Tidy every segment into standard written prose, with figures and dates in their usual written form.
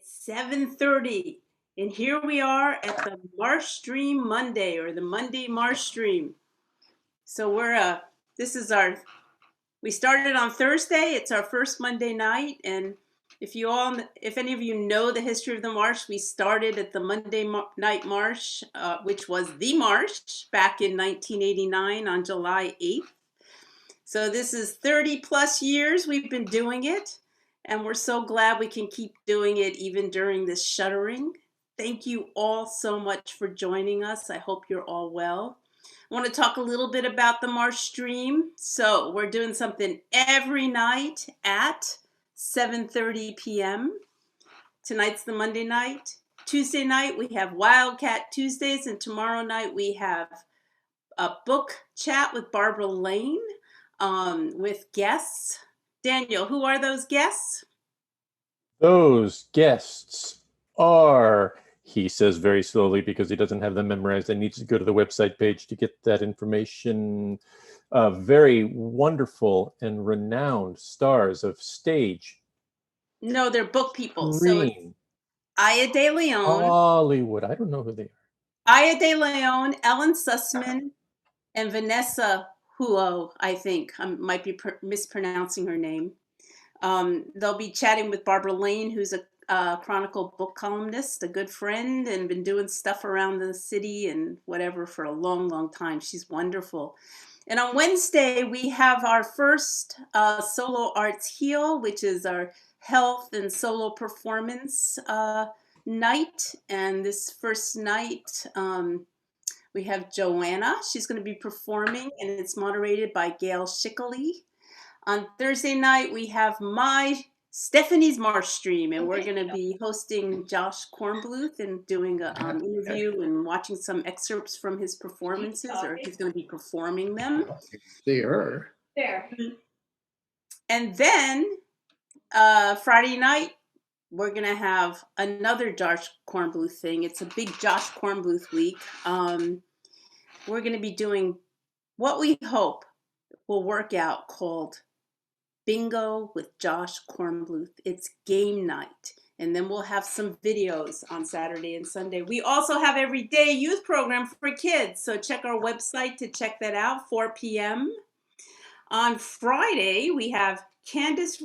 It's 7:30, and here we are at the MarshStream Monday, or the Monday MarshStream. So this is we started on Thursday. It's our first Monday night, and if any of you know the history of the Marsh, we started at the Night Marsh, which was the Marsh back in 1989 on July 8th. So this is 30 plus years we've been doing it, and we're so glad we can keep doing it even during this shuttering. Thank you all so much for joining us. I hope you're all well. I want to talk a little bit about the MarshStream. So we're doing something every night at 7:30 p.m. Tonight's the Monday night. Tuesday night we have Wildcat Tuesdays, and tomorrow night we have a book chat with Barbara Lane with guests. Daniel, who are those guests? Those guests are, he says very slowly because he doesn't have them memorized and needs to go to the website page to get that information. Very wonderful and renowned stars of stage. No, they're book people. Screen. So it's Aya De Leon. Hollywood. I don't know who they are. Aya De Leon, Ellen Sussman, and Vanessa Huo, I think. I might be mispronouncing her name. They'll be chatting with Barbara Lane, who's a Chronicle book columnist, a good friend, and been doing stuff around the city and whatever for a long, long time. She's wonderful. And on Wednesday, we have our first Solo Arts Heal, which is our health and solo performance night. And this first night, we have Joanna. She's going to be performing, and it's moderated by Gail Schickley. On Thursday night, we have Stephanie's MarshStream, and we're going to be hosting Josh Kornbluth and doing an interview and watching some excerpts from his performances, or he's going to be performing them. They are. There. And then Friday night, we're going to have another Josh Kornbluth thing. It's a big Josh Kornbluth week. We're going to be doing what we hope will work out called Bingo with Josh Kornbluth. It's game night. And then we'll have some videos on Saturday and Sunday. We also have everyday youth program for kids. So check our website to check that out, 4 p.m. On Friday, we have Candace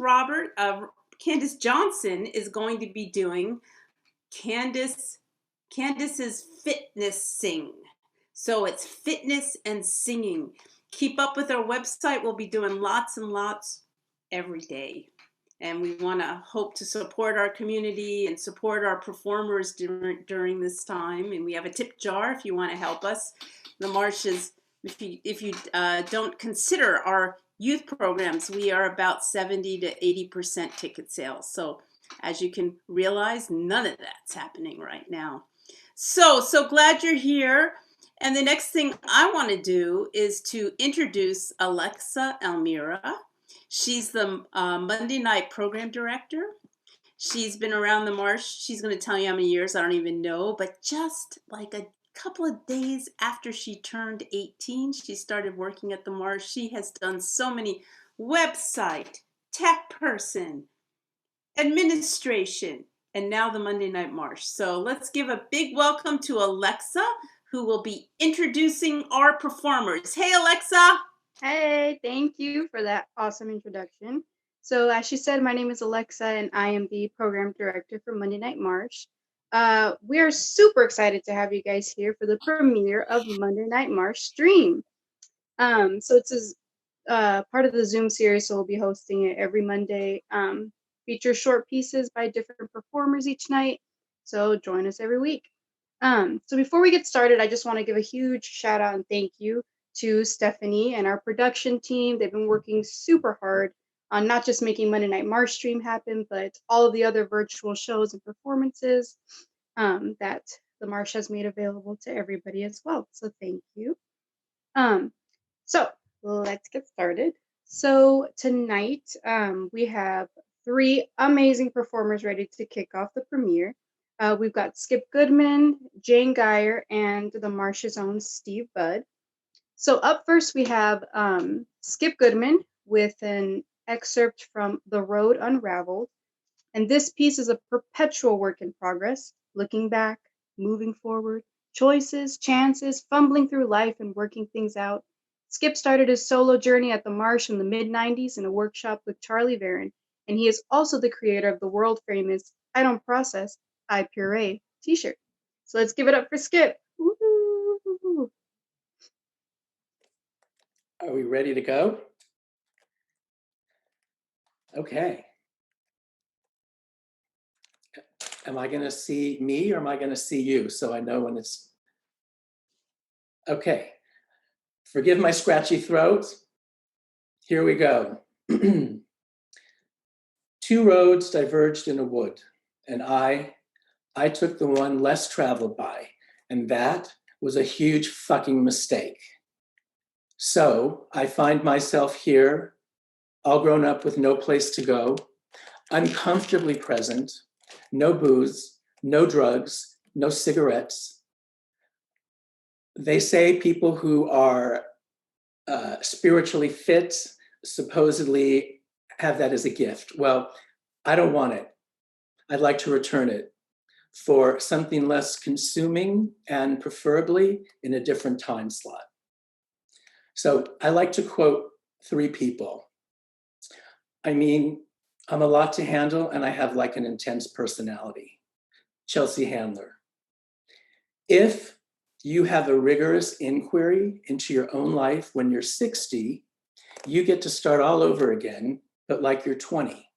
Johnson is going to be doing Candace's Fitness Sing. So it's fitness and singing. Keep up with our website. We'll be doing lots and lots every day. And we want to hope to support our community and support our performers during this time. And we have a tip jar if you want to help us. The Marshes, if you don't consider our youth programs, we are about 70 to 80% ticket sales. So as you can realize, none of that's happening right now. So glad you're here. And the next thing I want to do is to introduce Alexa Almira. She's the Monday night program director. She's been around the Marsh. She's going to tell you how many years, I don't even know, but just like a couple of days after she turned 18, she started working at the Marsh. She has done so many website, tech person, administration, and now the Monday Night Marsh. So let's give a big welcome to Alexa, who will be introducing our performers. Hey, Alexa. Hey, thank you for that awesome introduction. So as she said, my name is Alexa, and I am the program director for Monday Night Marsh. We are super excited to have you guys here for the premiere of Monday Night MarshStream. So it's part of the Zoom series, so we'll be hosting it every Monday. Feature short pieces by different performers each night. So join us every week. So before we get started, I just want to give a huge shout out and thank you to Stephanie and our production team. They've been working super hard on not just making Monday Night MarshStream happen, but all of the other virtual shows and performances that the Marsh has made available to everybody as well. So thank you. So let's get started. So tonight we have 3 amazing performers ready to kick off the premiere. We've got Skip Goodman, Jane Gire, and the Marsh's own Steve Budd. So up first we have Skip Goodman with an excerpt from The Road Unraveled. And this piece is a perpetual work in progress, looking back, moving forward, choices, chances, fumbling through life and working things out. Skip started his solo journey at the Marsh in the mid-90s in a workshop with Charlie Varon, and he is also the creator of the world famous I Don't Process, I Purée t-shirt. So let's give it up for Skip. Woo-hoo. Are we ready to go? Okay. Am I going to see me or am I going to see you? So I know when it's okay. Forgive my scratchy throat. Here we go. Two roads diverged in a wood, and I took the one less traveled by, and that was a huge fucking mistake. So I find myself here, all grown up with no place to go, uncomfortably present, no booze, no drugs, no cigarettes. They say people who are spiritually fit supposedly have that as a gift. Well, I don't want it. I'd like to return it for something less consuming and preferably in a different time slot. So I like to quote three people. I mean, I'm a lot to handle and I have like an intense personality. Chelsea Handler. If you have a rigorous inquiry into your own life when you're 60, you get to start all over again, but like you're 20,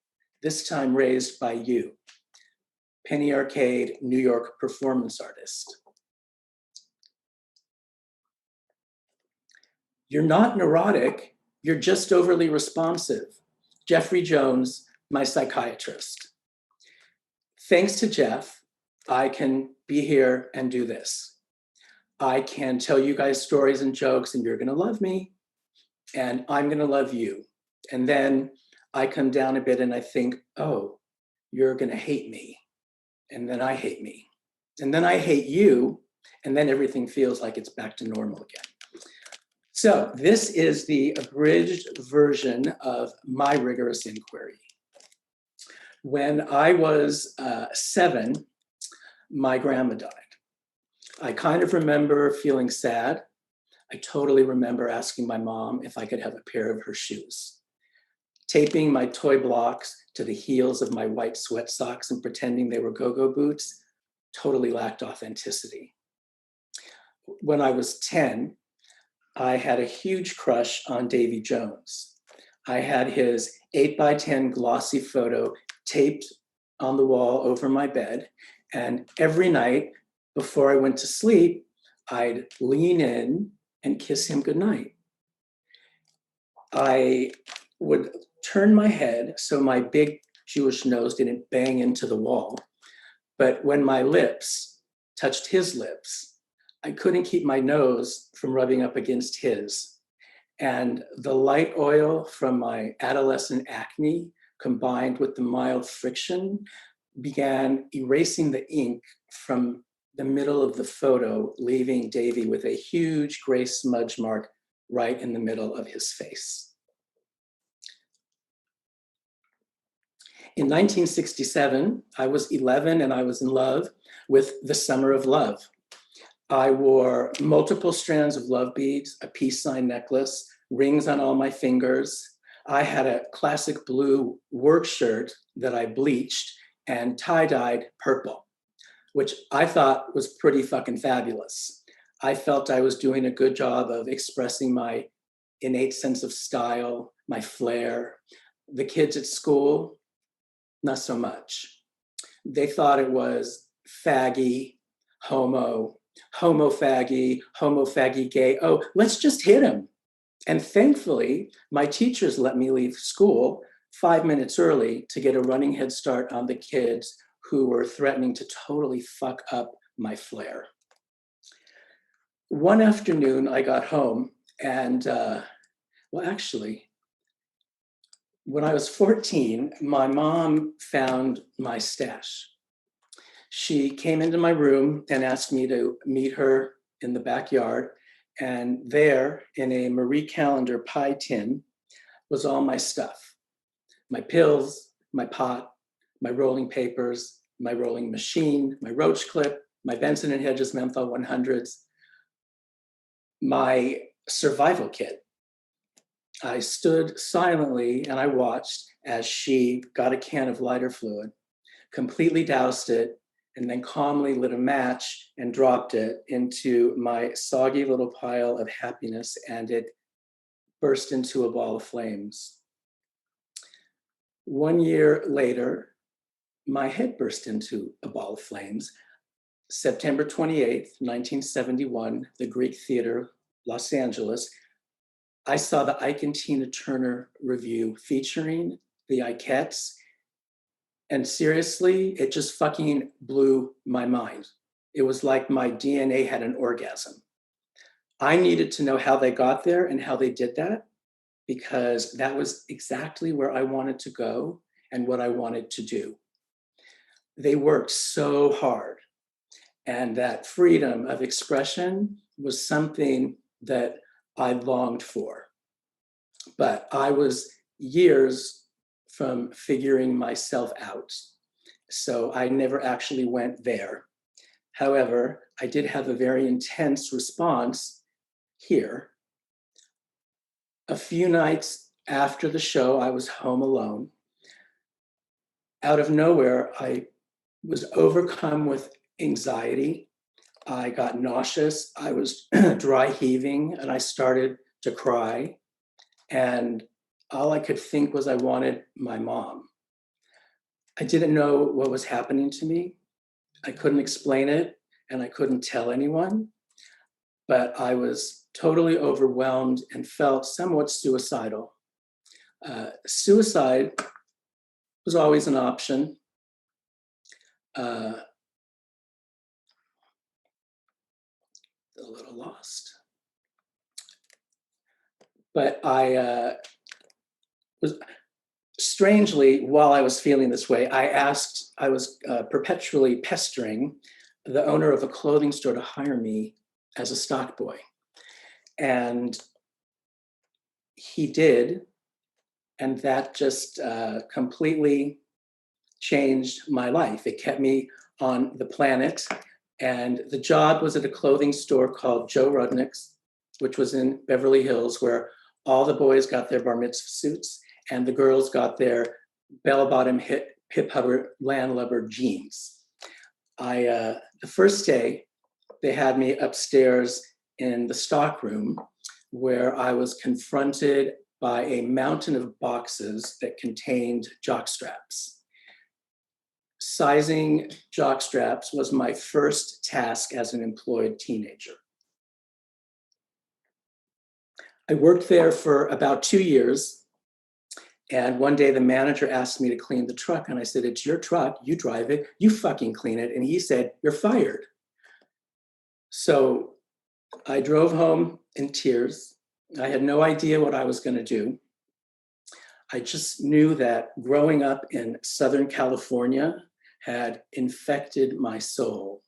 this time raised by you. Penny Arcade, New York performance artist. You're not neurotic, you're just overly responsive. Jeffrey Jones, my psychiatrist. Thanks to Jeff, I can be here and do this. I can tell you guys stories and jokes and you're gonna love me and I'm gonna love you. And then I come down a bit and I think, oh, you're gonna hate me. And then I hate me. And then I hate you. And then everything feels like it's back to normal again. So this is the abridged version of my rigorous inquiry. When I was 7, my grandma died. I kind of remember feeling sad. I totally remember asking my mom if I could have a pair of her shoes. Taping my toy blocks to the heels of my white sweat socks and pretending they were go-go boots totally lacked authenticity. When I was 10, I had a huge crush on Davy Jones. I had his 8x10 glossy photo taped on the wall over my bed. And every night before I went to sleep, I'd lean in and kiss him goodnight. I would turn my head so my big Jewish nose didn't bang into the wall. But when my lips touched his lips, I couldn't keep my nose from rubbing up against his. And the light oil from my adolescent acne combined with the mild friction began erasing the ink from the middle of the photo, leaving Davy with a huge gray smudge mark right in the middle of his face. In 1967, I was 11 and I was in love with The Summer of Love. I wore multiple strands of love beads, a peace sign necklace, rings on all my fingers. I had a classic blue work shirt that I bleached and tie-dyed purple, which I thought was pretty fucking fabulous. I felt I was doing a good job of expressing my innate sense of style, my flair. The kids at school, not so much. They thought it was faggy, homo faggy, gay. Oh, let's just hit him. And thankfully, my teachers let me leave school 5 minutes early to get a running head start on the kids who were threatening to totally fuck up my flair. One afternoon, I got home and, well, actually, when I was 14, my mom found my stash. She came into my room and asked me to meet her in the backyard. And there, in a Marie Callender pie tin, was all my stuff. My pills, my pot, my rolling papers, my rolling machine, my roach clip, my Benson and Hedges menthol 100s, my survival kit. I stood silently and I watched as she got a can of lighter fluid, completely doused it, and then calmly lit a match and dropped it into my soggy little pile of happiness, and it burst into a ball of flames. 1 year later, my head burst into a ball of flames. September 28th, 1971, the Greek Theater, Los Angeles. I saw the Ike and Tina Turner review featuring the Ikettes. And seriously, it just fucking blew my mind. It was like my DNA had an orgasm. I needed to know how they got there and how they did that, because that was exactly where I wanted to go and what I wanted to do. They worked so hard, and that freedom of expression was something that I longed for. But I was years from figuring myself out, so I never actually went there. However, I did have a very intense response here. A few nights after the show, I was home alone. Out of nowhere, I was overcome with anxiety. I got nauseous. I was dry heaving, and I started to cry. And all I could think was I wanted my mom. I didn't know what was happening to me. I couldn't explain it, and I couldn't tell anyone. But I was totally overwhelmed and felt somewhat suicidal. Suicide was always an option. A little lost. But I was, strangely, while I was feeling this way, I was perpetually pestering the owner of a clothing store to hire me as a stock boy. And he did, and that just completely changed my life. It kept me on the planet. And the job was at a clothing store called Joe Rudnick's, which was in Beverly Hills, where all the boys got their bar mitzvah suits and the girls got their bell-bottom hip Hubbard landlubber jeans. The first day, they had me upstairs in the stock room, where I was confronted by a mountain of boxes that contained jock straps. Sizing jock straps was my first task as an employed teenager. I worked there for about 2 years, and one day the manager asked me to clean the truck, and I said, "It's your truck, you drive it, you fucking clean it." And he said, "You're fired." So I drove home in tears. I had no idea what I was going to do. I just knew that growing up in Southern California had infected my soul.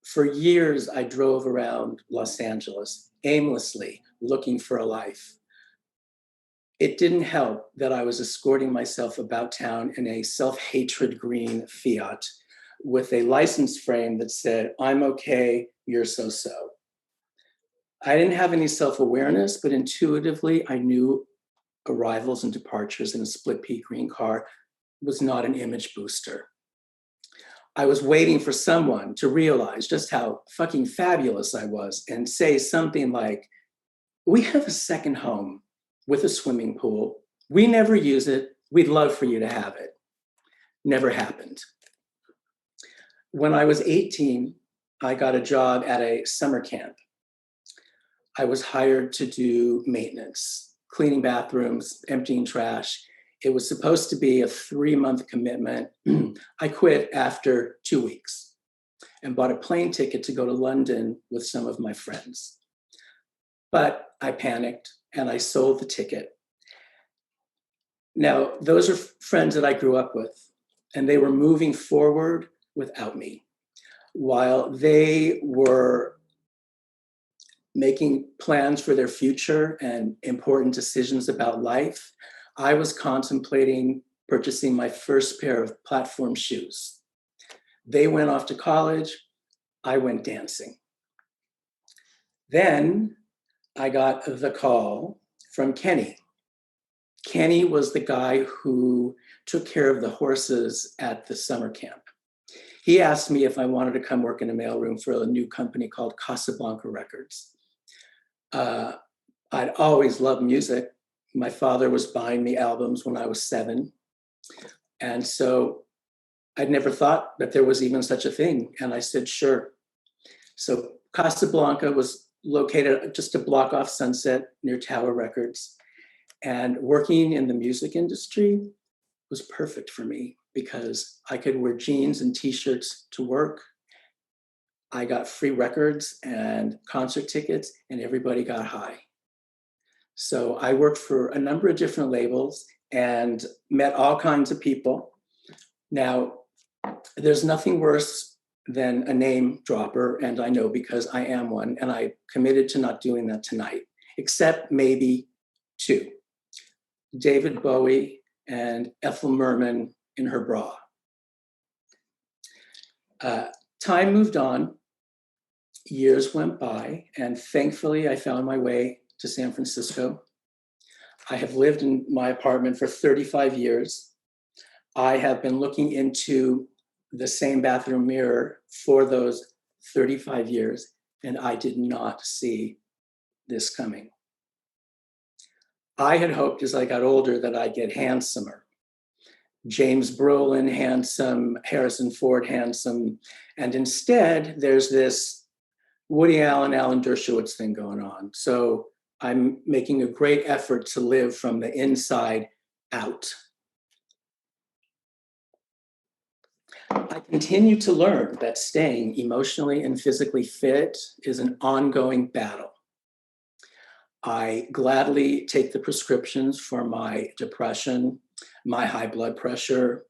For years, I drove around Los Angeles aimlessly, looking for a life. It didn't help that I was escorting myself about town in a self-hatred green Fiat with a license frame that said, "I'm okay, you're so-so." I didn't have any self-awareness, but intuitively, I knew arrivals and departures in a split pea green car was not an image booster. I was waiting for someone to realize just how fucking fabulous I was and say something like, "We have a second home with a swimming pool. We never use it. We'd love for you to have it." Never happened. When I was 18, I got a job at a summer camp. I was hired to do maintenance, cleaning bathrooms, emptying trash. It was supposed to be a 3-month commitment. I quit after 2 weeks and bought a plane ticket to go to London with some of my friends. But I panicked and I sold the ticket. Now, those are friends that I grew up with, and they were moving forward without me. While they were making plans for their future and important decisions about life, I was contemplating purchasing my first pair of platform shoes. They went off to college. I went dancing. Then I got the call from Kenny. Kenny was the guy who took care of the horses at the summer camp. He asked me if I wanted to come work in a mailroom for a new company called Casablanca Records. I'd always loved music. My father was buying me albums when I was 7. And so I'd never thought that there was even such a thing. And I said, sure. So Casablanca was located just a block off Sunset near Tower Records. And working in the music industry was perfect for me because I could wear jeans and t-shirts to work. I got free records and concert tickets, and everybody got high. So I worked for a number of different labels and met all kinds of people. Now, there's nothing worse than a name dropper, and I know because I am one, and I committed to not doing that tonight, except maybe 2. David Bowie and Ethel Merman in her bra. Time moved on, years went by, and thankfully I found my way to San Francisco. I have lived in my apartment for 35 years. I have been looking into the same bathroom mirror for those 35 years, and I did not see this coming. I had hoped as I got older that I'd get handsomer. James Brolin handsome, Harrison Ford handsome, and instead there's this Woody Allen, Alan Dershowitz thing going on. So I'm making a great effort to live from the inside out. I continue to learn that staying emotionally and physically fit is an ongoing battle. I gladly take the prescriptions for my depression, my high blood pressure.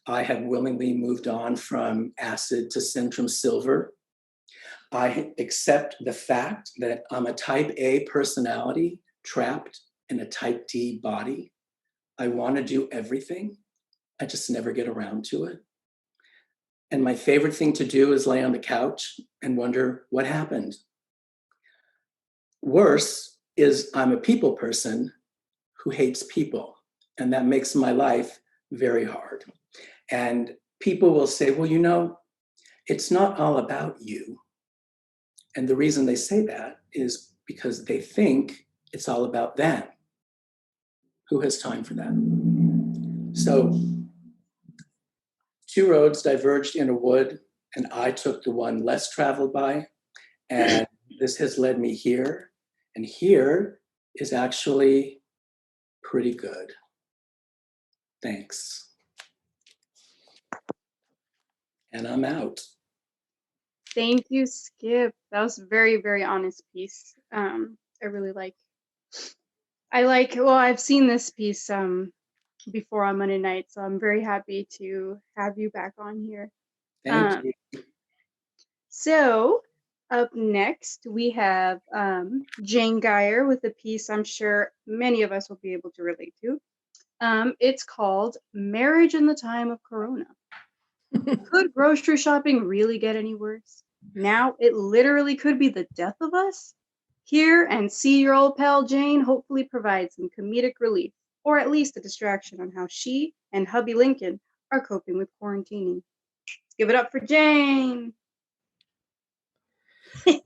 I have willingly moved on from acid to Centrum Silver. I accept the fact that I'm a type A personality trapped in a type D body. I want to do everything. I just never get around to it. And my favorite thing to do is lay on the couch and wonder what happened. Worse is I'm a people person who hates people, and that makes my life very hard. And people will say, well, you know, it's not all about you. And the reason they say that is because they think it's all about them. Who has time for that? So 2 roads diverged in a wood, and I took the one less traveled by, and this has led me here. And here is actually pretty good. Thanks. And I'm out. Thank you, Skip. That was a very, very honest piece. I really like. Well, I've seen this piece before on Monday night, so I'm very happy to have you back on here. Thank you. So up next, we have Jane Gire with a piece I'm sure many of us will be able to relate to. It's called Marriage in the Time of Corona. Could grocery shopping really get any worse? Now it literally could be the death of us? Hear and see your old pal Jane hopefully provide some comedic relief, or at least a distraction on how she and hubby Lincoln are coping with quarantining. Let's give it up for Jane. Well,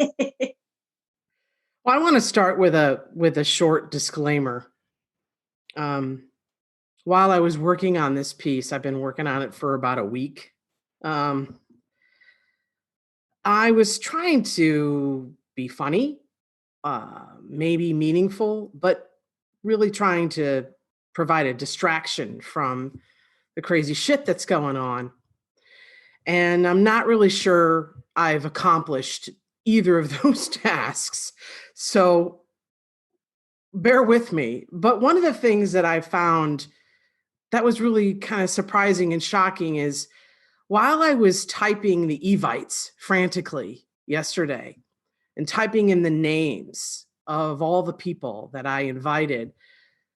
I want to start with a short disclaimer. While I was working on this piece, I've been working on it for about a week. I was trying to be funny, maybe meaningful, but really trying to provide a distraction from the crazy shit that's going on. And I'm not really sure I've accomplished either of those tasks. So bear with me. But one of the things that I found that was really kind of surprising and shocking is while I was typing the evites frantically yesterday and typing in the names of all the people that I invited,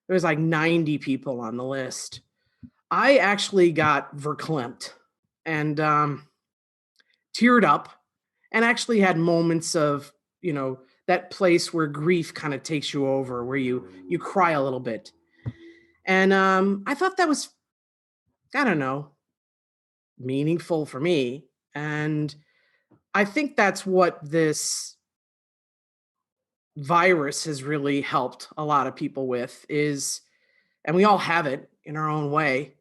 there was like 90 people on the list. I actually got verklempt and teared up and actually had moments of, that place where grief kind of takes you over, where you cry a little bit. And I thought that was, I don't know, meaningful for me. And I think that's what this virus has really helped a lot of people with is, and we all have it in our own way,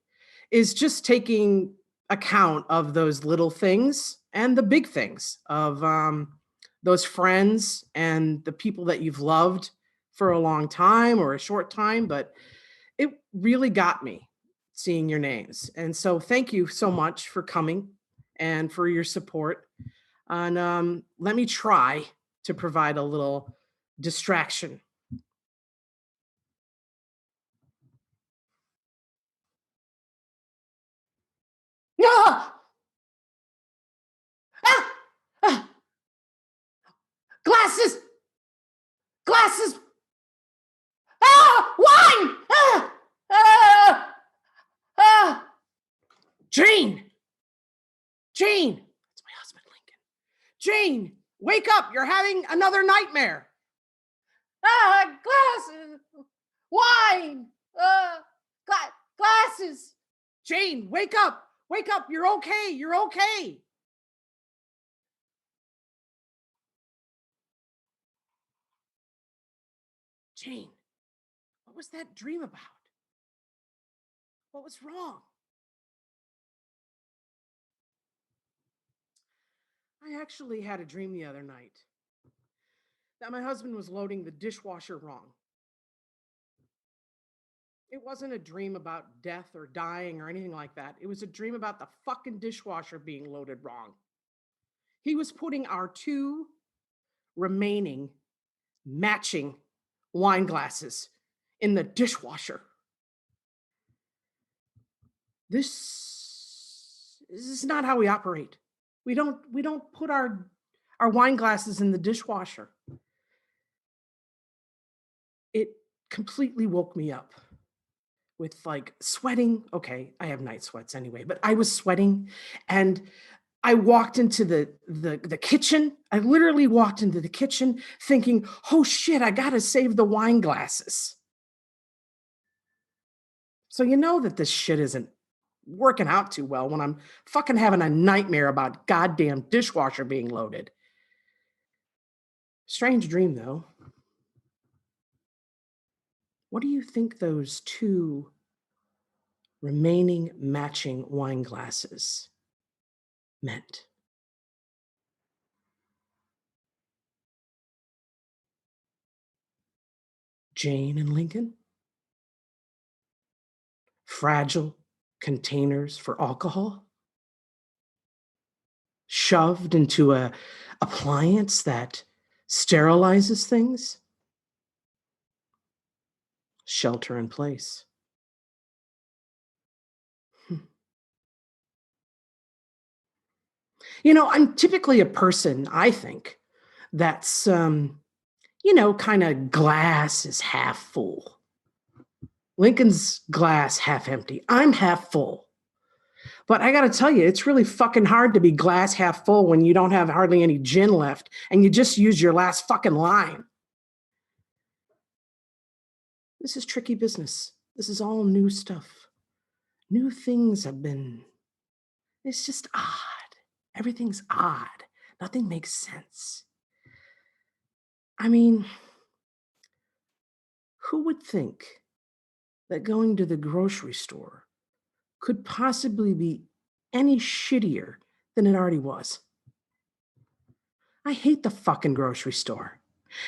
is just taking account of those little things and the big things of those friends and the people that you've loved for a long time or a short time. But it really got me seeing your names. And so thank you so much for coming and for your support. And let me try to provide a little distraction. Ah! Ah! Ah! Glasses! Glasses! Ah! Wine! Ah! Ah! Ah! Jane! Jane! That's my husband, Lincoln. Jane, wake up! You're having another nightmare. Ah! Glasses! Wine! Glasses! Jane, wake up! Wake up! You're okay! You're okay! Jane, what was that dream about? What was wrong? I actually had a dream the other night that my husband was loading the dishwasher wrong. It wasn't a dream about death or dying or anything like that. It was a dream about the fucking dishwasher being loaded wrong. He was putting our 2 remaining matching wine glasses in the dishwasher. This is not how we operate. We don't put our wine glasses in the dishwasher. It completely woke me up with like sweating. Okay, I have night sweats anyway, but I was sweating and I walked into the kitchen. I literally walked into the kitchen thinking, oh shit, I gotta save the wine glasses. So you know that this shit isn't working out too well when I'm fucking having a nightmare about goddamn dishwasher being loaded. Strange dream though. What do you think those 2 remaining matching wine glasses meant? Jane and Lincoln? Fragile containers for alcohol? Shoved into a appliance that sterilizes things? Shelter in place. I'm typically a person, I think, that's, kind of glass is half full. Lincoln's glass half empty. I'm half full. But I got to tell you, it's really fucking hard to be glass half full when you don't have hardly any gin left and you just use your last fucking line. This is tricky business. This is all new stuff. New things have been, it's just odd. Everything's odd. Nothing makes sense. I mean, who would think that going to the grocery store could possibly be any shittier than it already was? I hate the fucking grocery store.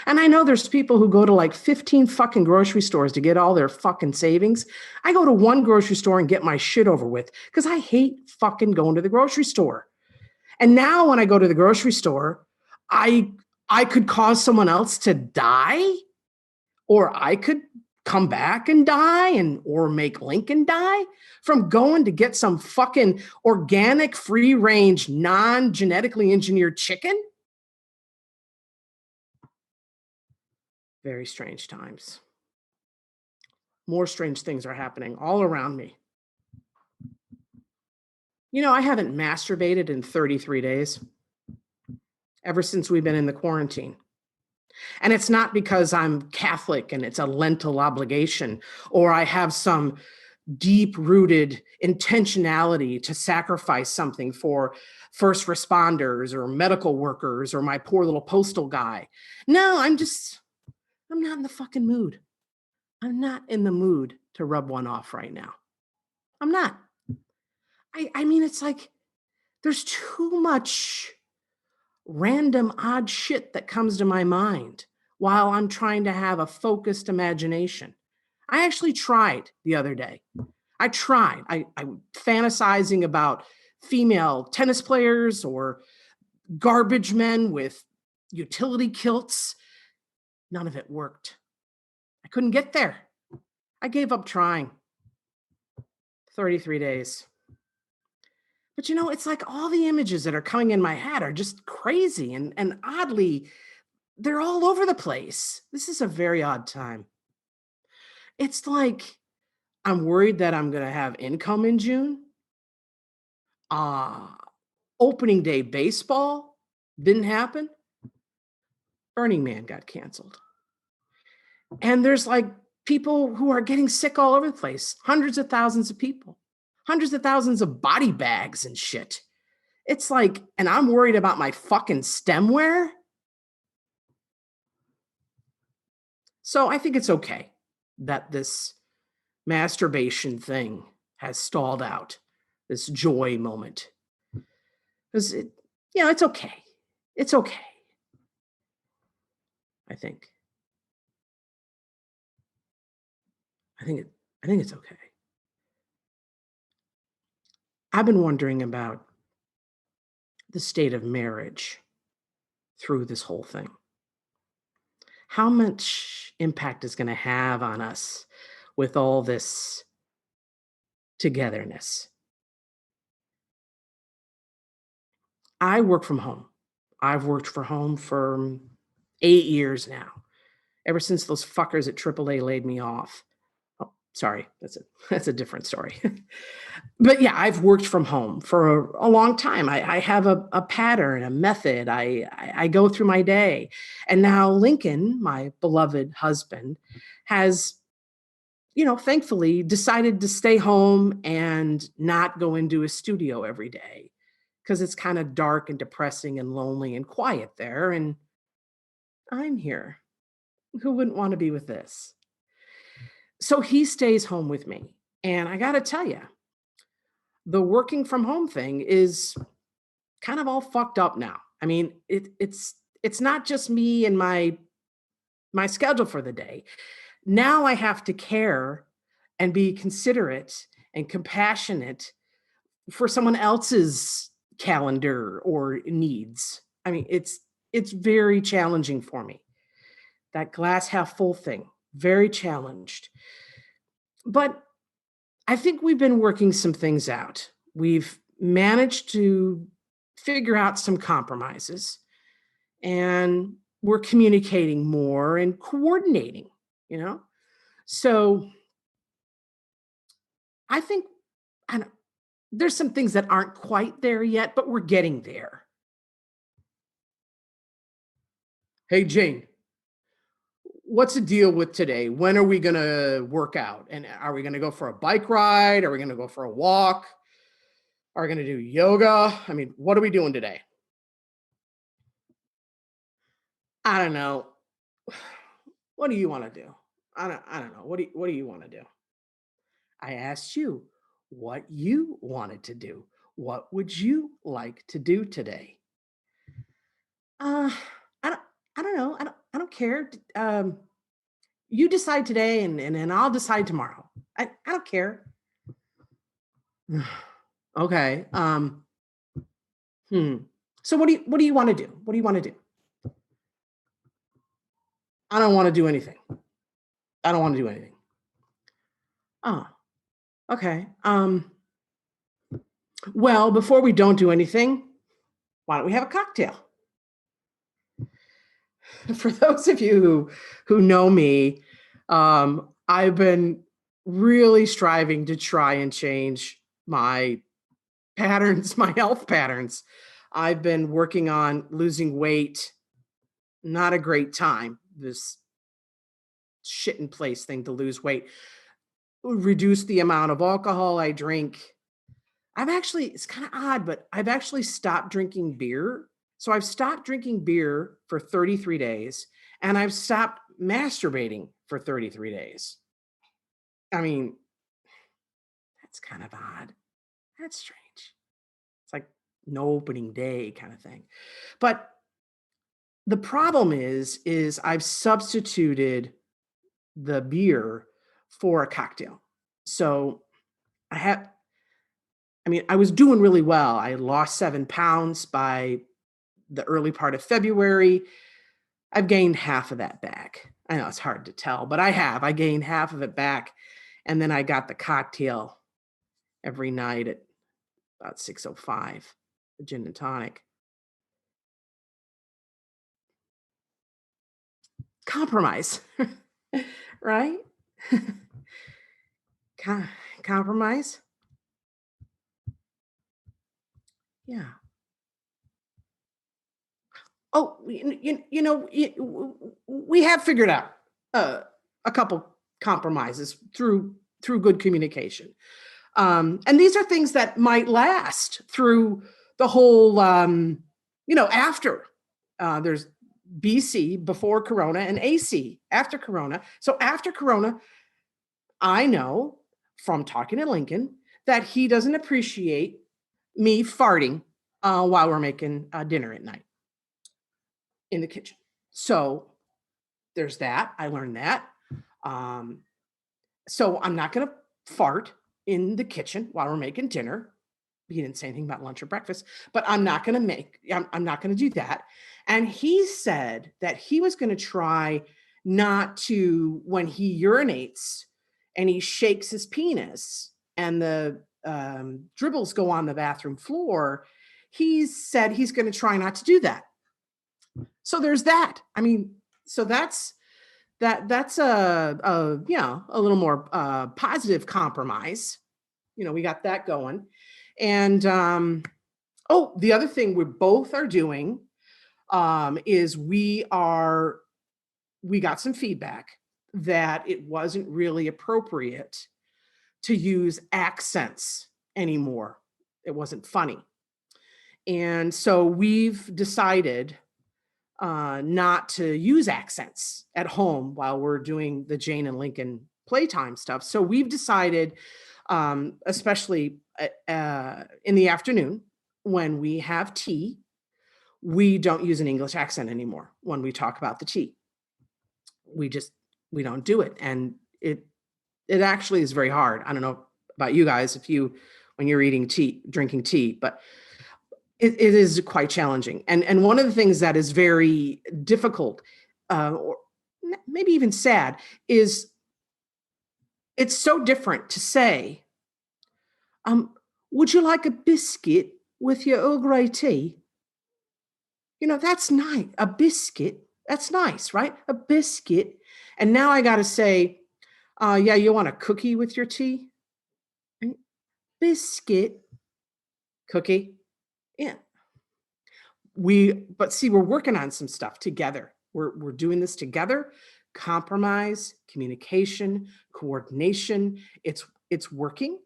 And I know there's people who go to like 15 fucking grocery stores to get all their fucking savings. I go to one grocery store and get my shit over with because I hate fucking going to the grocery store. And now when I go to the grocery store, I could cause someone else to die, or I could come back and die or make Lincoln die from going to get some fucking organic, free range, non-genetically engineered chicken. Very strange times. More strange things are happening all around me. You know, I haven't masturbated in 33 days ever since we've been in the quarantine. And it's not because I'm Catholic and it's a Lenten obligation, or I have some deep rooted intentionality to sacrifice something for first responders or medical workers or my poor little postal guy. No, I'm not in the fucking mood. I'm not in the mood to rub one off right now. I'm not. I mean, it's like there's too much random odd shit that comes to my mind while I'm trying to have a focused imagination. I actually tried the other day. I tried. I fantasizing about female tennis players or garbage men with utility kilts. None of it worked. I couldn't get there. I gave up trying. 33 days. But you know, it's like all the images that are coming in my head are just crazy and oddly, they're all over the place. This is a very odd time. It's like I'm worried that I'm going to have income in June. Opening day baseball didn't happen. Burning Man got canceled. And there's like people who are getting sick all over the place. Hundreds of thousands of people. Hundreds of thousands of body bags and shit. It's like, and I'm worried about my fucking stemware. So I think it's okay that this masturbation thing has stalled out, this joy moment. Because it's okay. It's okay. I think it's okay. I've been wondering about the state of marriage through this whole thing. How much impact is going to have on us with all this togetherness? I work from home. I've worked from home for 8 years now, ever since those fuckers at AAA laid me off. Oh, sorry, that's a different story. But yeah, I've worked from home for a long time. I have a pattern, a method. I go through my day. And now Lincoln, my beloved husband, has, thankfully decided to stay home and not go into a studio every day because it's kind of dark and depressing and lonely and quiet there. And I'm here. Who wouldn't want to be with this? So he stays home with me. And I got to tell you, the working from home thing is kind of all fucked up now. I mean, it's not just me and my schedule for the day. Now I have to care and be considerate and compassionate for someone else's calendar or needs. I mean, it's very challenging for me. That glass half full thing, very challenged. But I think we've been working some things out. We've managed to figure out some compromises, and we're communicating more and coordinating, So I think there's some things that aren't quite there yet, but we're getting there. Hey, Jane, what's the deal with today? When are we going to work out? And are we going to go for a bike ride? Are we going to go for a walk? Are we going to do yoga? I mean, what are we doing today? I don't know. What do you want to do? I don't know. What do you want to do? I asked you what you wanted to do. What would you like to do today? I don't know. I don't care. You decide today and I'll decide tomorrow. I don't care. Okay. So what do you want to do? What do you want to do? I don't want to do anything. I don't want to do anything. Oh, okay. Well, before we don't do anything, why don't we have a cocktail? For those of you who know me, I've been really striving to try and change my patterns, my health patterns. I've been working on losing weight. Not a great time, this shit in place thing to lose weight. Reduce the amount of alcohol I drink. It's kind of odd, but I've actually stopped drinking beer. So I've stopped drinking beer for 33 days and I've stopped masturbating for 33 days. I mean, that's kind of odd. That's strange. It's like no opening day kind of thing. But the problem is I've substituted the beer for a cocktail. So I was doing really well. I lost 7 pounds by the early part of February. I've gained half of that back. I know it's hard to tell, but I gained half of it back. And then I got the cocktail every night at about 6:05, the gin and tonic. Compromise, right? Compromise. Yeah. Oh, we have figured out a couple compromises through good communication. And these are things that might last through the whole, after. There's BC, before Corona, and AC, after Corona. So after Corona, I know from talking to Lincoln that he doesn't appreciate me farting while we're making dinner at night in the kitchen. So there's that. I learned that. So I'm not going to fart in the kitchen while we're making dinner. He didn't say anything about lunch or breakfast, but I'm not going to do that. And he said that he was going to try not to, when he urinates and he shakes his penis and the dribbles go on the bathroom floor, he said he's going to try not to do that. So there's that. I mean, so that's a little more positive compromise. We got that going. And the other thing we both are doing is we got some feedback that it wasn't really appropriate to use accents anymore. It wasn't funny. And so we've decided not to use accents at home while we're doing the Jane and Lincoln playtime stuff. So we've decided, especially in the afternoon when we have tea, we don't use an English accent anymore when we talk about the tea. We don't do it. And it actually is very hard. I don't know about you guys when you're drinking tea, but it is quite challenging. And one of the things that is very difficult, or maybe even sad, is it's so different to say, would you like a biscuit with your Earl Grey tea? That's nice. A biscuit, that's nice, right? A biscuit. And now I got to say, yeah, you want a cookie with your tea? Right? Biscuit, cookie. Yeah. But see, we're working on some stuff together. We're doing this together. Compromise, communication, coordination. It's working.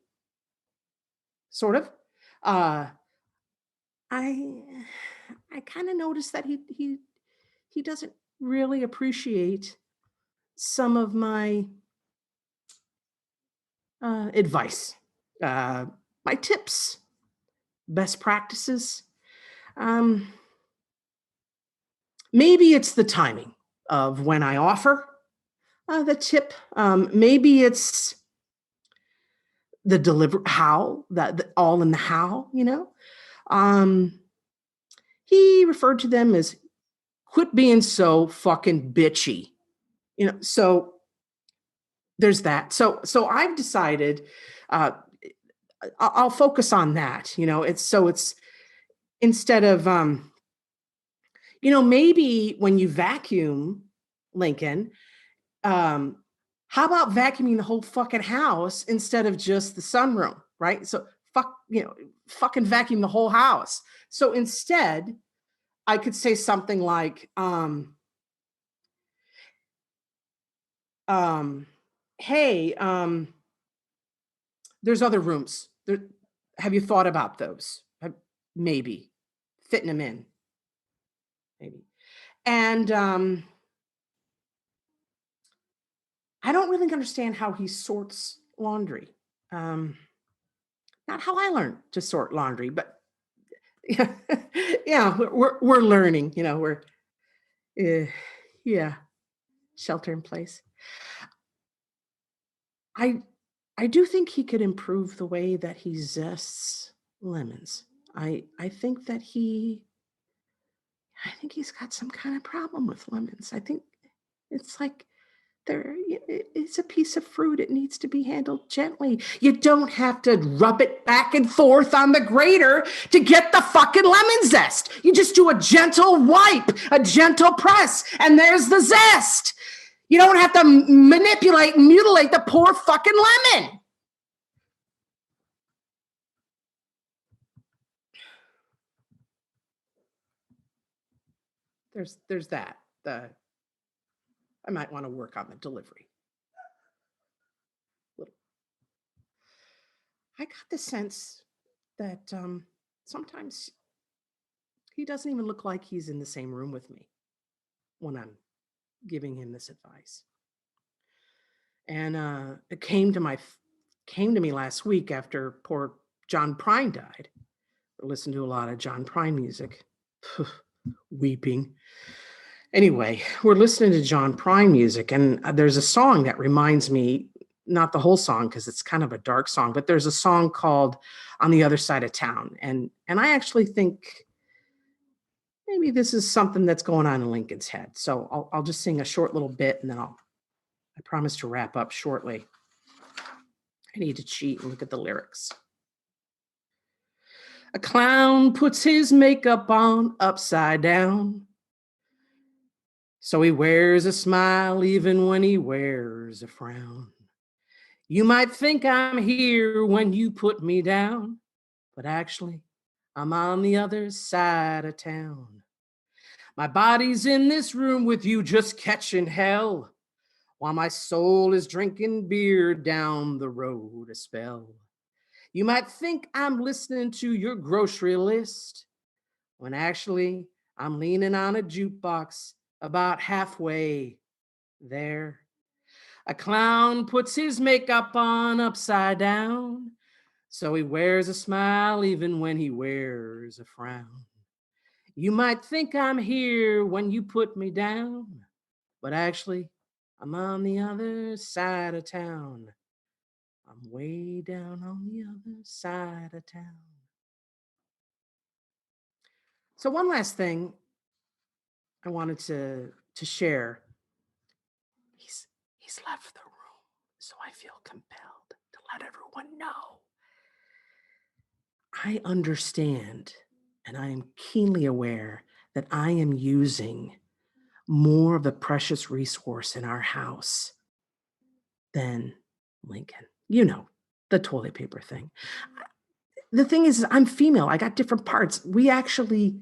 Sort of. I kind of noticed that he doesn't really appreciate some of my advice, my tips, best practices. Maybe it's the timing of when I offer the tip. Maybe it's the how, the all in the how, he referred to them as quit being so fucking bitchy, so there's that. So I've decided I'll focus on that. It's instead of, maybe when you vacuum, Lincoln, how about vacuuming the whole fucking house instead of just the sunroom, right? So fucking vacuum the whole house. So instead, I could say something like, hey, there's other rooms. Have you thought about those? Maybe fitting them in, maybe. And I don't really understand how he sorts laundry. Not how I learned to sort laundry, but yeah, we're learning. We're shelter in place. I do think he could improve the way that he zests lemons. I think he's got some kind of problem with lemons. I think it's like it's a piece of fruit. It needs to be handled gently. You don't have to rub it back and forth on the grater to get the fucking lemon zest. You just do a gentle wipe, a gentle press, and there's the zest. You don't have to manipulate and mutilate the poor fucking lemon. There's that. I might want to work on the delivery. I got the sense that sometimes he doesn't even look like he's in the same room with me when I'm giving him this advice. And it came to me last week after poor John Prine died. I listened to a lot of John Prine music, weeping. Anyway, we're listening to John Prine music, and there's a song that reminds me, not the whole song because it's kind of a dark song, but there's a song called On the Other Side of Town. And I actually think maybe this is something that's going on in Lincoln's head. So I'll just sing a short little bit, and then I promise to wrap up shortly. I need to cheat and look at the lyrics. A clown puts his makeup on upside down, so he wears a smile even when he wears a frown. You might think I'm here when you put me down, but actually, I'm on the other side of town. My body's in this room with you just catching hell, while my soul is drinking beer down the road a spell. You might think I'm listening to your grocery list, when actually I'm leaning on a jukebox about halfway there. A clown puts his makeup on upside down, so he wears a smile even when he wears a frown. You might think I'm here when you put me down, but actually I'm on the other side of town. I'm way down on the other side of town. So one last thing I wanted to share. He's left the room, so I feel compelled to let everyone know. I understand, and I am keenly aware that I am using more of the precious resource in our house than Lincoln. The toilet paper thing. The thing is, I'm female. I got different parts. We actually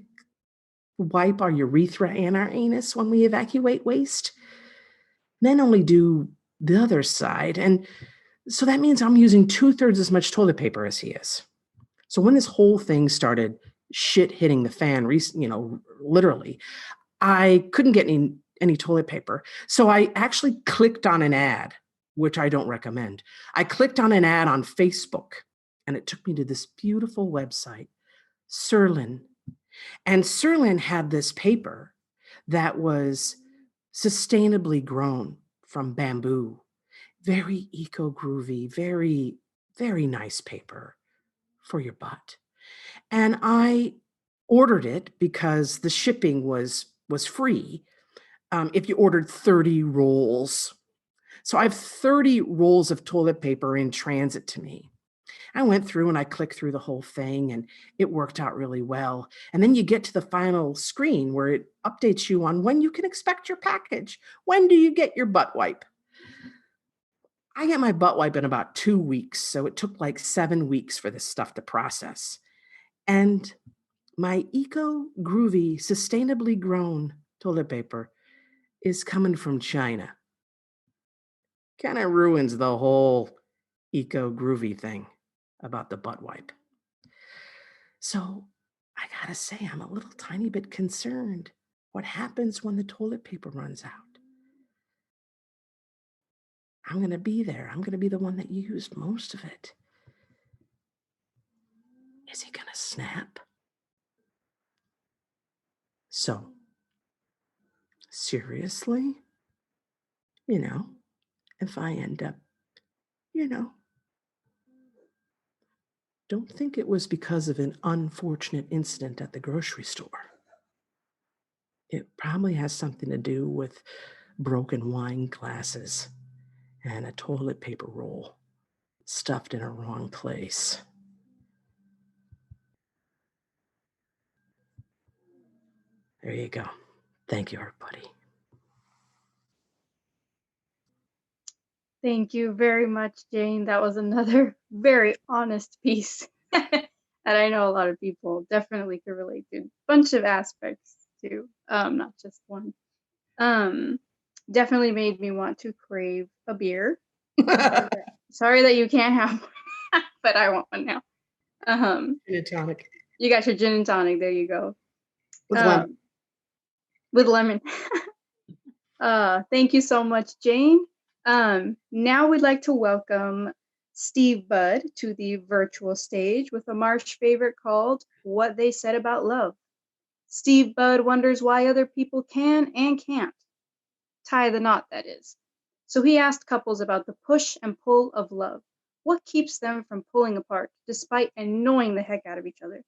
wipe our urethra and our anus when we evacuate waste. Men only do the other side. And so that means I'm using 2/3 as much toilet paper as he is. So when this whole thing started shit hitting the fan, literally, I couldn't get any toilet paper. So I actually clicked on an ad, which I don't recommend. I clicked on an ad on Facebook, and it took me to this beautiful website, Surlyn. And Surlyn had this paper that was sustainably grown from bamboo. Very eco-groovy, very, very nice paper for your butt. And I ordered it because the shipping was free if you ordered 30 rolls. So I have 30 rolls of toilet paper in transit to me. I went through and I clicked through the whole thing, and it worked out really well. And then you get to the final screen where it updates you on when you can expect your package. When do you get your butt wipe? I get my butt wipe in about 2 weeks, so it took like 7 weeks for this stuff to process. And my eco-groovy, sustainably grown toilet paper is coming from China. Kind of ruins the whole eco-groovy thing about the butt wipe. So I gotta say, I'm a little tiny bit concerned. What happens when the toilet paper runs out? I'm going to be there. I'm going to be the one that used most of it. Is he going to snap? So, seriously, if I end up, don't think it was because of an unfortunate incident at the grocery store. It probably has something to do with broken wine glasses and a toilet paper roll stuffed in a wrong place. There you go. Thank you, everybody. Thank you very much, Jane. That was another very honest piece that I know a lot of people definitely could relate to. A bunch of aspects too, not just one. Definitely made me want to crave a beer. Sorry that you can't have one, but I want one now. Gin and tonic. You got your gin and tonic. There you go. With lemon. With lemon. Thank you so much, Jane. Now we'd like to welcome Steve Budd to the virtual stage with a Marsh favorite called What They Said About Love. Steve Budd wonders why other people can and can't tie the knot, that is. So he asked couples about the push and pull of love. What keeps them from pulling apart despite annoying the heck out of each other?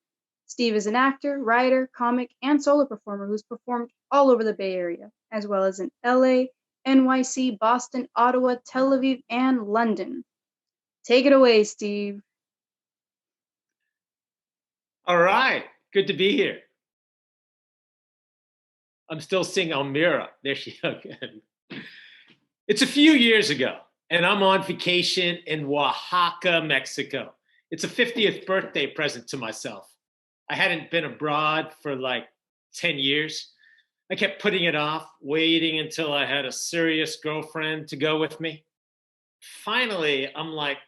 Steve is an actor, writer, comic, and solo performer who's performed all over the Bay Area, as well as in LA, NYC, Boston, Ottawa, Tel Aviv, and London. Take it away, Steve. All right. Good to be here. I'm still seeing Almira. There she is. It's a few years ago, and I'm on vacation in Oaxaca, Mexico. It's a 50th birthday present to myself. I hadn't been abroad for like 10 years. I kept putting it off, waiting until I had a serious girlfriend to go with me. Finally, I'm like,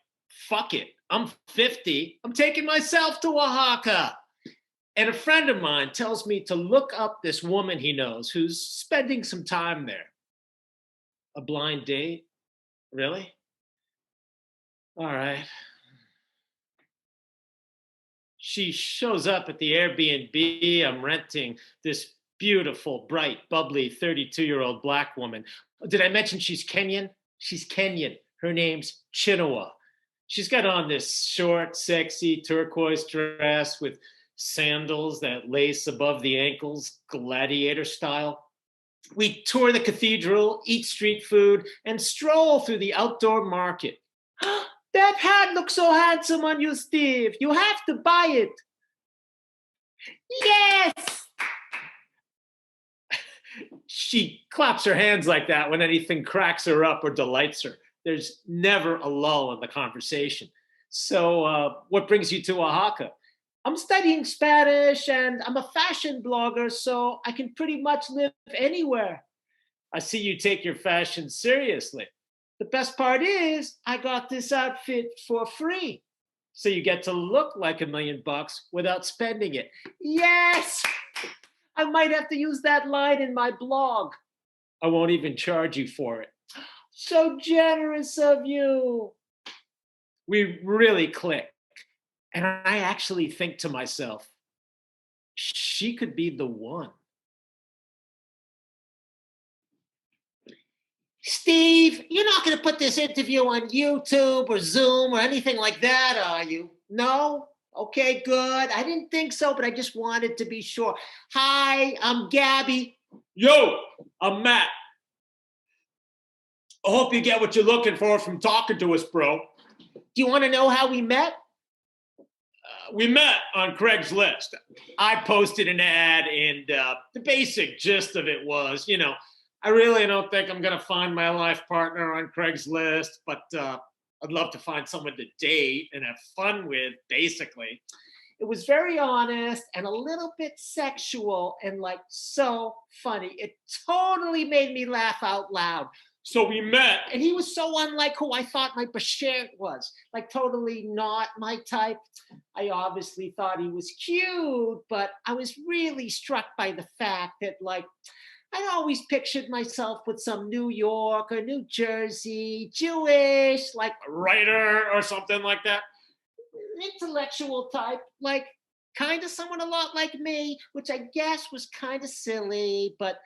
fuck it. I'm 50. I'm taking myself to Oaxaca. And a friend of mine tells me to look up this woman he knows who's spending some time there. A blind date? Really? All right. She shows up at the Airbnb I'm renting, this beautiful, bright, bubbly 32-year-old black woman. Did I mention she's Kenyan? She's Kenyan. Her name's Chinua. She's got on this short, sexy turquoise dress with sandals that lace above the ankles, gladiator style. We tour the cathedral, eat street food, and stroll through the outdoor market. That hat looks so handsome on you, Steve. You have to buy it. Yes! She claps her hands like that when anything cracks her up or delights her. There's never a lull in the conversation. So what brings you to Oaxaca? I'm studying Spanish and I'm a fashion blogger, so I can pretty much live anywhere. I see you take your fashion seriously. The best part is I got this outfit for free. So you get to look like $1 million without spending it. Yes! I might have to use that line in my blog. I won't even charge you for it. So generous of you. We really click. And I actually think to myself, she could be the one. Steve, you're not going to put this interview on YouTube or Zoom or anything like that, are you? No? Okay, good. I didn't think so, but I just wanted to be sure. Hi, I'm Gabby. Yo, I'm Matt. I hope you get what you're looking for from talking to us, bro. Do you want to know how we met? We met on Craigslist. I posted an ad, and the basic gist of it was, I really don't think I'm going to find my life partner on Craigslist, but I'd love to find someone to date and have fun with, basically. It was very honest and a little bit sexual and like so funny. It totally made me laugh out loud. So we met, and he was so unlike who I thought my Bashir was. Like totally not my type. I obviously thought he was cute, but I was really struck by the fact that like I always pictured myself with some New York or New Jersey, Jewish, like writer or something like that. Intellectual type, like kind of someone a lot like me, which I guess was kind of silly, but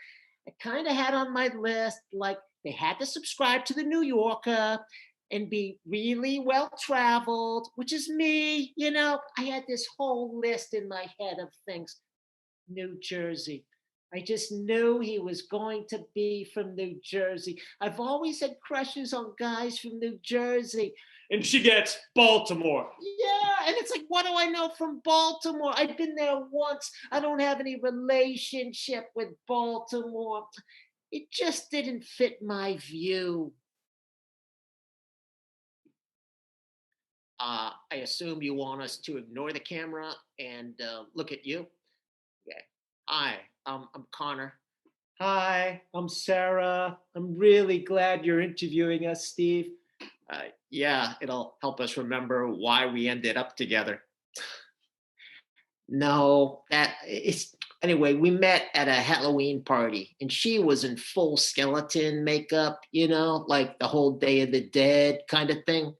I kind of had on my list, like they had to subscribe to the New Yorker and be really well traveled, which is me. You know, I had this whole list in my head of things. New Jersey. I just knew he was going to be from New Jersey. I've always had crushes on guys from New Jersey. And she gets Baltimore. Yeah, and it's like, what do I know from Baltimore? I've been there once. I don't have any relationship with Baltimore. It just didn't fit my view. I assume you want us to ignore the camera and look at you. Okay. Hi, I'm Connor. Hi, I'm Sarah. I'm really glad you're interviewing us, Steve. Yeah, it'll help us remember why we ended up together. No, anyway, we met at a Halloween party and she was in full skeleton makeup, you know, like the whole Day of the Dead kind of thing.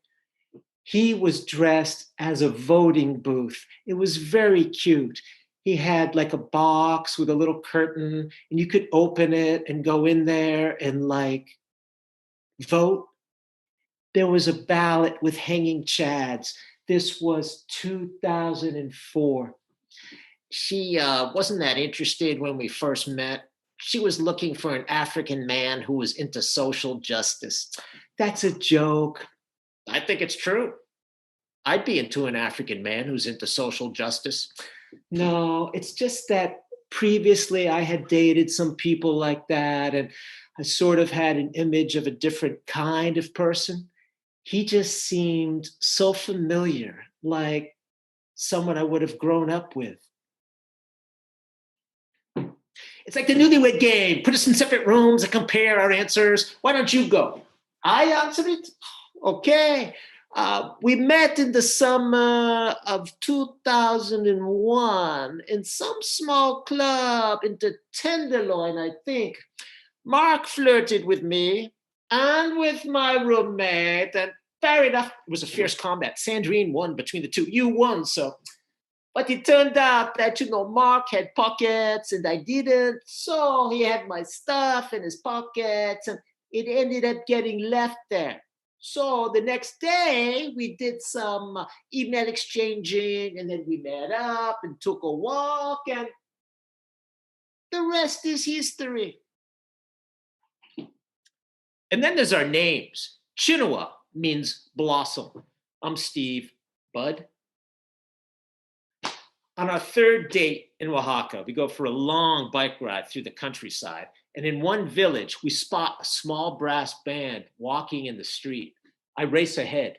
He was dressed as a voting booth. It was very cute. He had like a box with a little curtain and you could open it and go in there and like vote. There was a ballot with hanging chads. This was 2004. She wasn't that interested when we first met. She was looking for an African man who was into social justice. That's a joke. I think it's true. I'd be into an African man who's into social justice. No, it's just that previously I had dated some people like that, and I sort of had an image of a different kind of person. He just seemed so familiar, like someone I would have grown up with. It's like the newlywed game. Put us in separate rooms and compare our answers. Why don't you go? I answered it. Okay. We met in the summer of 2001 in some small club in the Tenderloin, I think. Mark flirted with me and with my roommate, and fair enough, it was a fierce combat. Sandrine won between the two. You won, so. But it turned out that, you know, Mark had pockets and I didn't. So he had my stuff in his pockets and it ended up getting left there. So the next day we did some email exchanging and then we met up and took a walk and the rest is history. And then there's our names. Chinua means blossom. I'm Steve. Bud. On our third date in Oaxaca, we go for a long bike ride through the countryside. And in one village, we spot a small brass band walking in the street. I race ahead.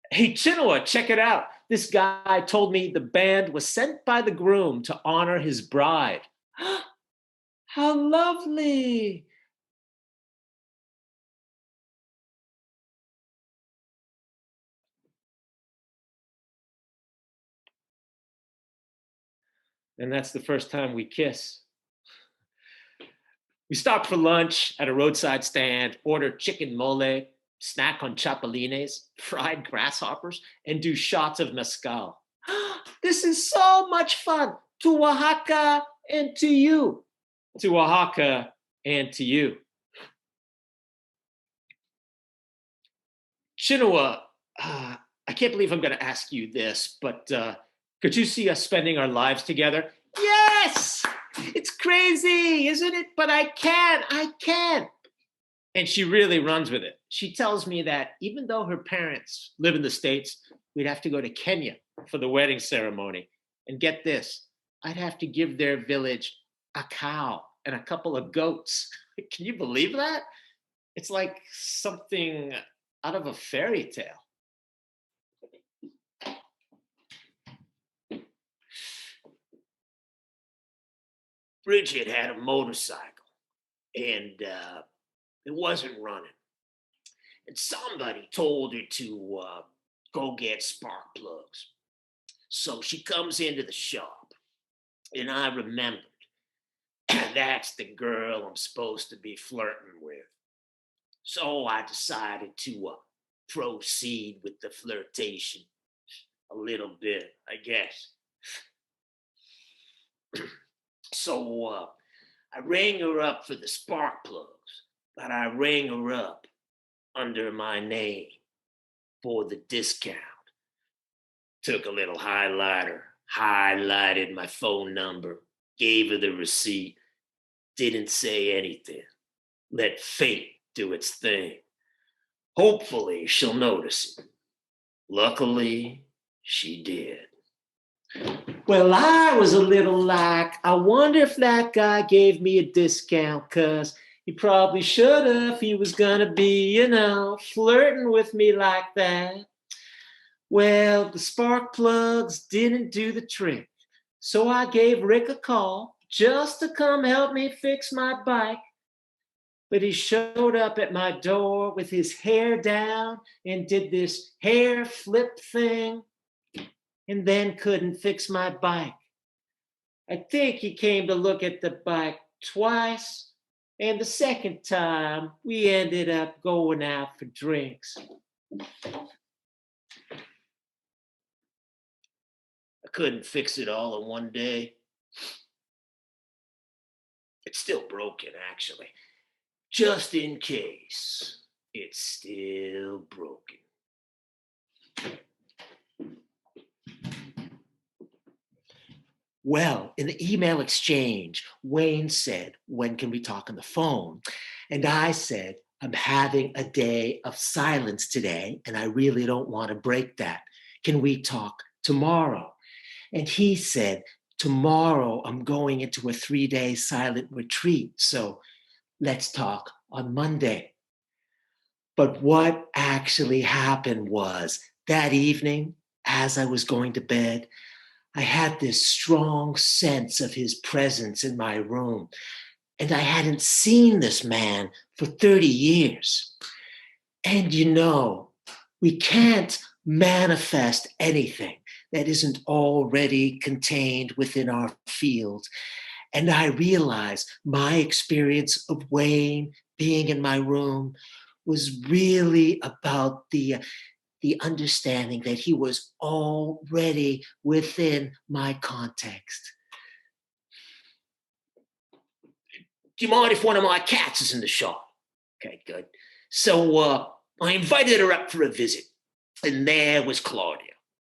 Hey, Chinua, check it out. This guy told me the band was sent by the groom to honor his bride. How lovely. And that's the first time we kiss. We stop for lunch at a roadside stand, order chicken mole, snack on chapulines, fried grasshoppers, and do shots of mezcal. This is so much fun. To Oaxaca and to you. To Oaxaca and to you. Chinua, I can't believe I'm going to ask you this, but could you see us spending our lives together? Yes! It's crazy, isn't it? But I can. And she really runs with it. She tells me that even though her parents live in the States, we'd have to go to Kenya for the wedding ceremony. And get this, I'd have to give their village a cow and a couple of goats. Can you believe that? It's like something out of a fairy tale. Bridget had a motorcycle, and it wasn't running. And somebody told her to go get spark plugs. So she comes into the shop, and I remembered that's the girl I'm supposed to be flirting with. So I decided to proceed with the flirtation a little bit, I guess. So I rang her up for the spark plugs, but I rang her up under my name for the discount. Took a little highlighter, highlighted my phone number, gave her the receipt, didn't say anything. Let fate do its thing. Hopefully she'll notice it. Luckily, she did. Well, I was a little like, I wonder if that guy gave me a discount, cause he probably should have. He was gonna be, flirting with me like that. Well, the spark plugs didn't do the trick. So I gave Rick a call just to come help me fix my bike. But he showed up at my door with his hair down and did this hair flip thing and then couldn't fix my bike. I think he came to look at the bike twice, and the second time we ended up going out for drinks. I couldn't fix it all in one day. It's still broken, actually. Just in case, it's still broken. Well, in the email exchange, Wayne said, when can we talk on the phone? And I said, I'm having a day of silence today, and I really don't want to break that. Can we talk tomorrow? And he said, tomorrow I'm going into a 3-day silent retreat, so let's talk on Monday. But what actually happened was that evening, as I was going to bed, I had this strong sense of his presence in my room. And I hadn't seen this man for 30 years. And we can't manifest anything that isn't already contained within our field. And I realized my experience of Wayne being in my room was really about the understanding that he was already within my context. Do you mind if one of my cats is in the shop? Okay, good. So I invited her up for a visit, and there was Claudia.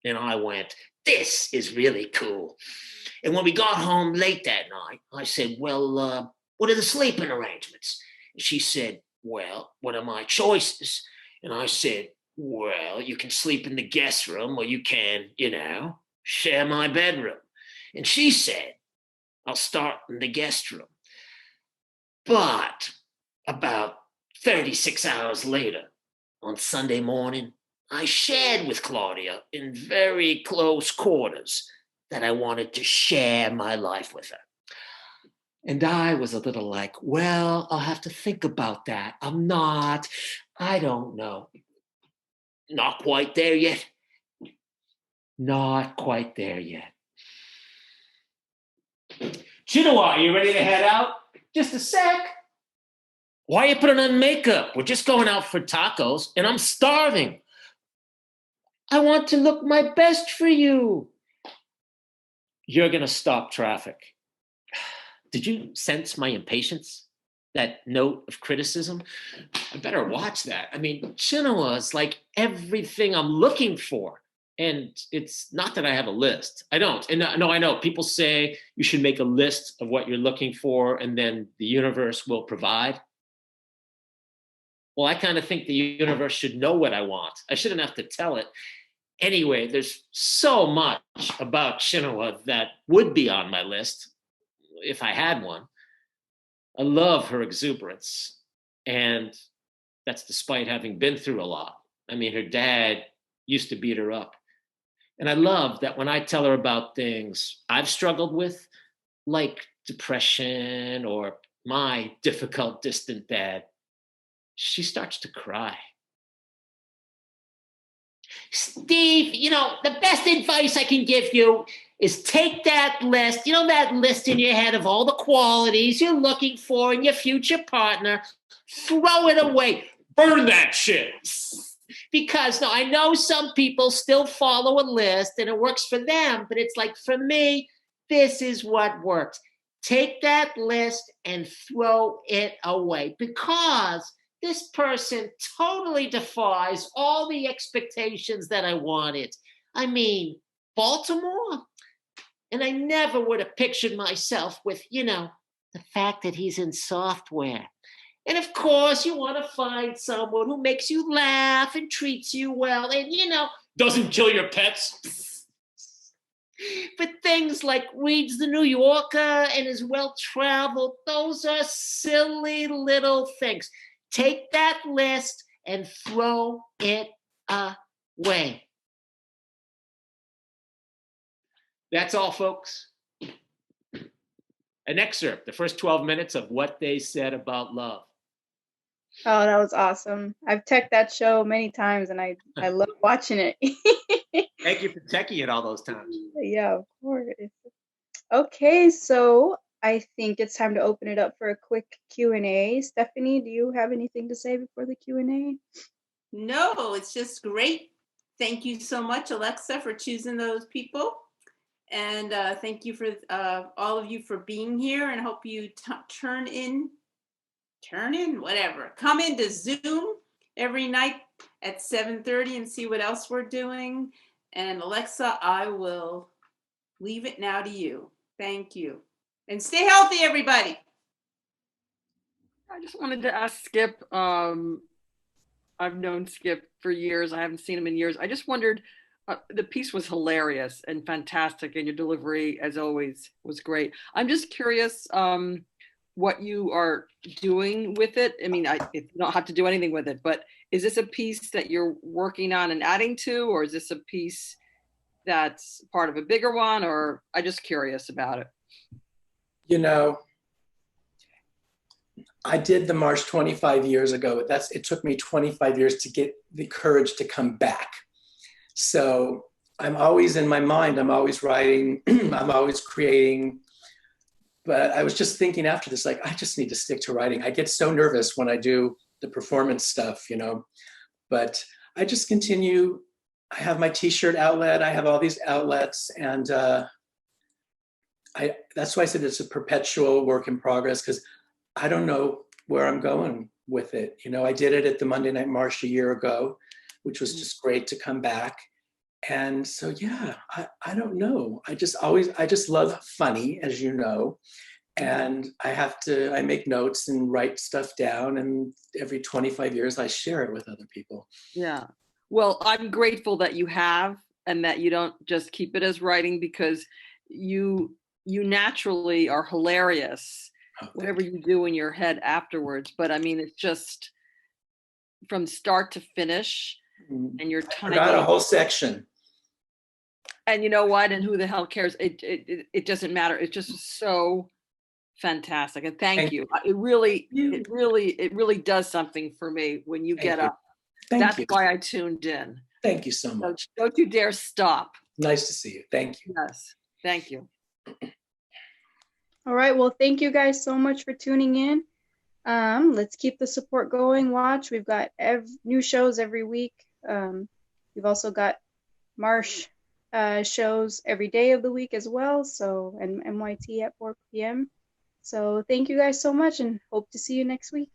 And I went, this is really cool. And when we got home late that night, I said, well, what are the sleeping arrangements? And she said, well, what are my choices? And I said, well, you can sleep in the guest room, or you can, share my bedroom. And she said, I'll start in the guest room. But about 36 hours later, on Sunday morning, I shared with Claudia in very close quarters that I wanted to share my life with her. And I was a little like, well, I'll have to think about that. I don't know. Not quite there yet. Not quite there yet. Chinoa, are you ready to head out? Just a sec. Why are you putting on makeup? We're just going out for tacos, and I'm starving. I want to look my best for you. You're going to stop traffic. Did you sense my impatience? That note of criticism? I better watch that. I mean, Chinoa is like everything I'm looking for. And it's not that I have a list. I don't. And no, I know people say you should make a list of what you're looking for, and then the universe will provide. Well, I kind of think the universe should know what I want. I shouldn't have to tell it. Anyway, there's so much about Chinoa that would be on my list if I had one. I love her exuberance. And that's despite having been through a lot. I mean, her dad used to beat her up. And I love that when I tell her about things I've struggled with, like depression or my difficult, distant dad, she starts to cry. Steve, the best advice I can give you is take that list, that list in your head of all the qualities you're looking for in your future partner, throw it away, burn that shit. Because now I know some people still follow a list and it works for them, but it's like, for me, this is what works. Take that list and throw it away, because this person totally defies all the expectations that I wanted. I mean, Baltimore? And I never would have pictured myself with, the fact that he's in software. And of course, you want to find someone who makes you laugh and treats you well and, doesn't kill your pets. But things like reads the New Yorker and is well-traveled, those are silly little things. Take that list and throw it away. That's all, folks. An excerpt, the first 12 minutes of what they said about love. Oh, that was awesome. I've teched that show many times and I love watching it. Thank you for teching it all those times. Yeah, of course. Okay, so I think it's time to open it up for a quick Q&A. Stephanie, do you have anything to say before the Q&A? No, it's just great. Thank you so much, Alexa, for choosing those people. And thank you for all of you for being here, and hope you turn in, whatever. Come into Zoom every night at 7:30 and see what else we're doing. And Alexa, I will leave it now to you. Thank you. And stay healthy, everybody. I just wanted to ask Skip. I've known Skip for years. I haven't seen him in years. I just wondered, the piece was hilarious and fantastic, and your delivery, as always, was great. I'm just curious what you are doing with it. I mean, you don't have to do anything with it, but is this a piece that you're working on and adding to, or is this a piece that's part of a bigger one, or I'm just curious about it? I did the Marsh 25 years ago. It took me 25 years to get the courage to come back. So I'm always in my mind, I'm always writing, I'm always creating. But I was just thinking after this, like, I just need to stick to writing. I get so nervous when I do the performance stuff, but I just continue. I have my t-shirt outlet. I have all these outlets, and that's why I said it's a perpetual work in progress, because I don't know where I'm going with it. I did it at the Monday Night Marsh a year ago, which was just great to come back. And so, yeah, I don't know. I just love funny, as you know, and I make notes and write stuff down, and every 25 years I share it with other people. Yeah. Well, I'm grateful that you have, and that you don't just keep it as writing, because you naturally are hilarious, whatever you do in your head afterwards. But I mean, it's just from start to finish, and you're tiny. I got a whole section. And you know what? And who the hell cares? It doesn't matter. It's just so fantastic. And thank you. It really does something for me when you get up. That's why I tuned in. Thank you so much. So don't you dare stop. Nice to see you. Thank you. Yes. Thank you. All right. Well, thank you guys so much for tuning in. Let's keep the support going. Watch. We've got new shows every week. We've also got Marsh shows every day of the week as well. So, and MYT at 4 p.m. So thank you guys so much, and hope to see you next week.